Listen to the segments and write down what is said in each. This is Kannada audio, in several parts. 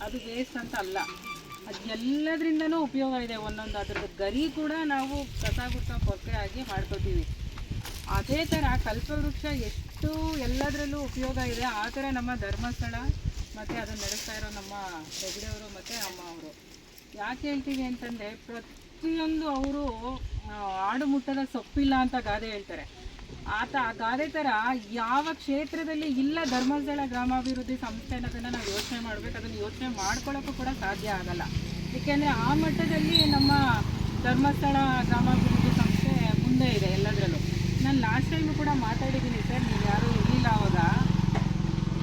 ಅದು ವೇಸ್ಟ್ ಅಂತ ಅಲ್ಲ, ಅದು ಎಲ್ಲದರಿಂದನೂ ಉಪಯೋಗ ಇದೆ. ಒಂದೊಂದು ಅದ್ರದ್ದು ಗರಿ ಕೂಡ ನಾವು ಕಸ ಗುಡ್ಸ ಕೊರಕೆ ಆಗಿ ಮಾಡ್ಕೋತೀವಿ. ಅದೇ ಥರ ಕಲ್ಪವೃಕ್ಷ ಎಷ್ಟು ಎಲ್ಲದರಲ್ಲೂ ಉಪಯೋಗ ಇದೆ, ಆ ಥರ ನಮ್ಮ ಧರ್ಮಸ್ಥಳ ಮತ್ತು ಅದನ್ನು ನಡೆಸ್ತಾ ಇರೋ ನಮ್ಮ ಹೆಗ್ಡೆಯವರು ಮತ್ತು ಅಮ್ಮ ಅವರು ಯಾಕೆ ಹೇಳ್ತೀವಿ ಅಂತಂದರೆ, ಪ್ರತಿಯೊಂದು ಅವರು ಆಡು ಮುಟ್ಟದ ಸೊಪ್ಪಿಲ್ಲ ಅಂತ ಗಾದೆ ಹೇಳ್ತಾರೆ. ಆ ಗಾದೆ ಥರ ಯಾವ ಕ್ಷೇತ್ರದಲ್ಲಿ ಇಲ್ಲ ಧರ್ಮಸ್ಥಳ ಗ್ರಾಮಾಭಿವೃದ್ಧಿ ಸಂಸ್ಥೆ ಅನ್ನೋದನ್ನು ನಾವು ಯೋಚನೆ ಮಾಡಬೇಕು. ಅದನ್ನು ಯೋಚನೆ ಮಾಡ್ಕೊಳ್ಳೋಕ್ಕೂ ಕೂಡ ಸಾಧ್ಯ ಆಗಲ್ಲ. ಏಕೆಂದರೆ ಆ ಮಟ್ಟದಲ್ಲಿ ನಮ್ಮ ಧರ್ಮಸ್ಥಳ ಗ್ರಾಮಾಭಿವೃದ್ಧಿ ಸಂಸ್ಥೆ ಮುಂದೆ ಇದೆ ಎಲ್ಲದರಲ್ಲೂ. ನಾನು ಲಾಸ್ಟ್ ಟೈಮು ಕೂಡ ಮಾತಾಡಿದ್ದೀನಿ ಸರ್, ನೀವು ಯಾರೂ ಇರಲಿಲ್ಲ ಆವಾಗ.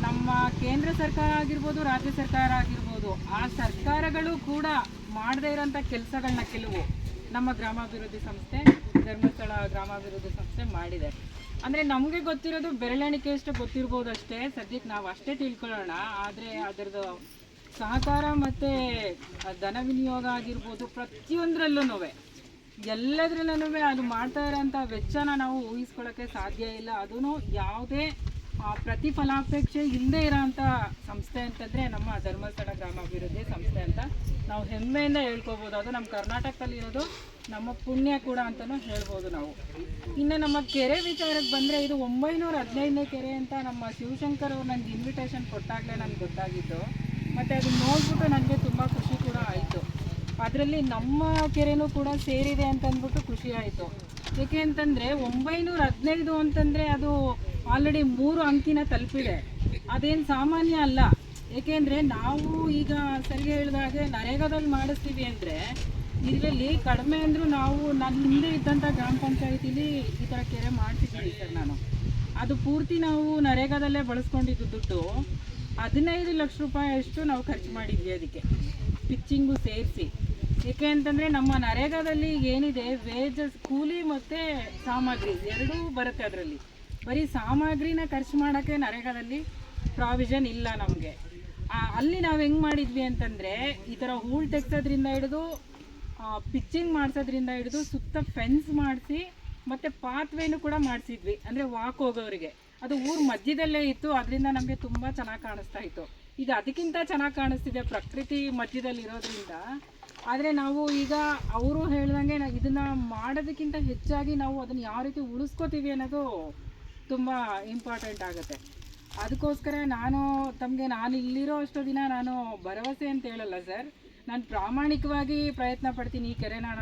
ನಮ್ಮ ಕೇಂದ್ರ ಸರ್ಕಾರ ಆಗಿರ್ಬೋದು, ರಾಜ್ಯ ಸರ್ಕಾರ ಆಗಿರ್ಬೋದು, ಆ ಸರ್ಕಾರಗಳು ಕೂಡ ಮಾಡದೇ ಇರೋಂಥ ಕೆಲಸಗಳನ್ನ ಕೆಲವು ನಮ್ಮ ಗ್ರಾಮಾಭಿವೃದ್ಧಿ ಸಂಸ್ಥೆ, ಧರ್ಮಸ್ಥಳ ಗ್ರಾಮಾಭಿವೃದ್ಧಿ ಸಂಸ್ಥೆ ಮಾಡಿದೆ. ಅಂದರೆ ನಮಗೆ ಗೊತ್ತಿರೋದು ಬೆರಳೆಣಿಕೆಯಷ್ಟು ಗೊತ್ತಿರ್ಬೋದು ಅಷ್ಟೇ, ಸದ್ಯಕ್ಕೆ ನಾವು ಅಷ್ಟೇ ತಿಳ್ಕೊಳ್ಳೋಣ. ಆದರೆ ಅದರದ್ದು ಸಹಕಾರ ಮತ್ತು ಧನ ವಿನಿಯೋಗ ಆಗಿರ್ಬೋದು, ಪ್ರತಿಯೊಂದರಲ್ಲೂ ಎಲ್ಲದರಲ್ಲೂ ಅದು ಮಾಡ್ತಾ ಇರೋಂಥ ವೆಚ್ಚನ ನಾವು ಊಹಿಸ್ಕೊಳ್ಳೋಕ್ಕೆ ಸಾಧ್ಯ ಇಲ್ಲ. ಅದೂ ಯಾವುದೇ ಪ್ರತಿಫಲಾಪೇಕ್ಷೆ ಇಲ್ಲದೆ ಇರೋಂಥ ಸಂಸ್ಥೆ ಅಂತಂದರೆ ನಮ್ಮ ಧರ್ಮಸ್ಥಳ ಗ್ರಾಮಾಭಿವೃದ್ಧಿ ಸಂಸ್ಥೆ ಅಂತ ನಾವು ಹೆಮ್ಮೆಯಿಂದ ಹೇಳ್ಕೊಬೋದು. ಅದು ನಮ್ಮ ಕರ್ನಾಟಕದಲ್ಲಿರೋದು ನಮ್ಮ ಪುಣ್ಯ ಕೂಡ ಅಂತಲೂ ಹೇಳ್ಬೋದು ನಾವು. ಇನ್ನು ನಮ್ಮ ಕೆರೆ ವಿಚಾರಕ್ಕೆ ಬಂದರೆ, ಇದು 915ನೇ ಕೆರೆ ಅಂತ ನಮ್ಮ ಶಿವಶಂಕರ್ ಅವರು ನನಗೆ ಇನ್ವಿಟೇಷನ್ ಕೊಟ್ಟಾಗಲೇ ನನಗೆ ಗೊತ್ತಾಗಿದ್ದು. ಮತ್ತು ಅದನ್ನು ನೋಡ್ಬಿಟ್ಟು ನನಗೆ ತುಂಬ ಖುಷಿ ಕೂಡ ಆಯಿತು. ಅದರಲ್ಲಿ ನಮ್ಮ ಕೆರೆನೂ ಕೂಡ ಸೇರಿದೆ ಅಂತ ಅಂದ್ಬಿಟ್ಟು ಖುಷಿ ಆಯಿತು. ಏಕೆ ಅಂತಂದರೆ 915 ಅಂತಂದರೆ ಅದು ಆಲ್ರೆಡಿ 3 ಅಂಕಿನ ತಲುಪಿದೆ. ಅದೇನು ಸಾಮಾನ್ಯ ಅಲ್ಲ. ಏಕೆಂದರೆ ನಾವು ಈಗ ಸರಿ ಹೇಳಿದಾಗೆ ನರೇಗಾದಲ್ಲಿ ಮಾಡಿಸ್ತೀವಿ ಅಂದರೆ, ಇದರಲ್ಲಿ ಕಡಿಮೆ ಅಂದರೂ ನಾನು ಹಿಂದೆ ಇದ್ದಂಥ ಗ್ರಾಮ ಪಂಚಾಯತಿಲಿ ಈ ಥರ ಕೆರೆ ಮಾಡ್ತಿದ್ದೀವಿ ಸರ್. ಅದು ಪೂರ್ತಿ ನಾವು ನರೇಗಾದಲ್ಲೇ ಬಳಸ್ಕೊಂಡಿದ್ದು ದುಡ್ಡು 15 ಲಕ್ಷ ರೂಪಾಯಿ ಅಷ್ಟು ನಾವು ಖರ್ಚು ಮಾಡಿದ್ವಿ ಅದಕ್ಕೆ, ಪಿಚ್ಚಿಂಗು ಸೇರಿಸಿ. ಏಕೆ ಅಂತಂದರೆ ನಮ್ಮ ನರೇಗಾದಲ್ಲಿ ಏನಿದೆ, ವೇಜಸ್ ಕೂಲಿ ಮತ್ತು ಸಾಮಗ್ರಿ ಎರಡೂ ಬರುತ್ತೆ. ಅದರಲ್ಲಿ ಬರೀ ಸಾಮಗ್ರಿನ ಖರ್ಚು ಮಾಡೋಕ್ಕೆ ನರೇಗಾದಲ್ಲಿ ಪ್ರಾವಿಷನ್ ಇಲ್ಲ ನಮಗೆ. ಅಲ್ಲಿ ನಾವು ಹೆಂಗೆ ಮಾಡಿದ್ವಿ ಅಂತಂದರೆ, ಈ ಥರ ಹೂಳು ತೆಗ್ಸೋದ್ರಿಂದ ಹಿಡಿದು ಪಿಚ್ಚಿಂಗ್ ಮಾಡಿಸೋದ್ರಿಂದ ಹಿಡಿದು ಸುತ್ತ ಫೆನ್ಸ್ ಮಾಡಿಸಿ ಮತ್ತು ಪಾತ್ವೇನು ಕೂಡ ಮಾಡಿಸಿದ್ವಿ. ಅಂದರೆ ವಾಕ್ ಹೋಗೋರಿಗೆ ಅದು ಊರ ಮಧ್ಯದಲ್ಲೇ ಇತ್ತು. ಅದರಿಂದ ನಮಗೆ ತುಂಬ ಚೆನ್ನಾಗಿ ಕಾಣಿಸ್ತಾ ಇತ್ತು. ಈಗ ಅದಕ್ಕಿಂತ ಚೆನ್ನಾಗಿ ಕಾಣಿಸ್ತಿದೆ ಪ್ರಕೃತಿ ಮಧ್ಯದಲ್ಲಿ ಇರೋದ್ರಿಂದ. ಆದರೆ ನಾವು ಈಗ ಅವರು ಹೇಳ್ದಂಗೆ ಇದನ್ನು ಮಾಡೋದಕ್ಕಿಂತ ಹೆಚ್ಚಾಗಿ ನಾವು ಅದನ್ನು ಯಾವ ರೀತಿ ಉಳಿಸ್ಕೋತೀವಿ ಅನ್ನೋದು ತುಂಬ ಇಂಪಾರ್ಟೆಂಟ್ ಆಗುತ್ತೆ. ಅದಕ್ಕೋಸ್ಕರ ನಾನು ಇಲ್ಲಿರೋ ಅಷ್ಟು ದಿನ ನಾನು ಭರವಸೆ ಅಂತ ಹೇಳಲ್ಲ ಸರ್, ನಾನು ಪ್ರಾಮಾಣಿಕವಾಗಿ ಪ್ರಯತ್ನ ಪಡ್ತೀನಿ ಈ ಕೆರೆನ ನಾವು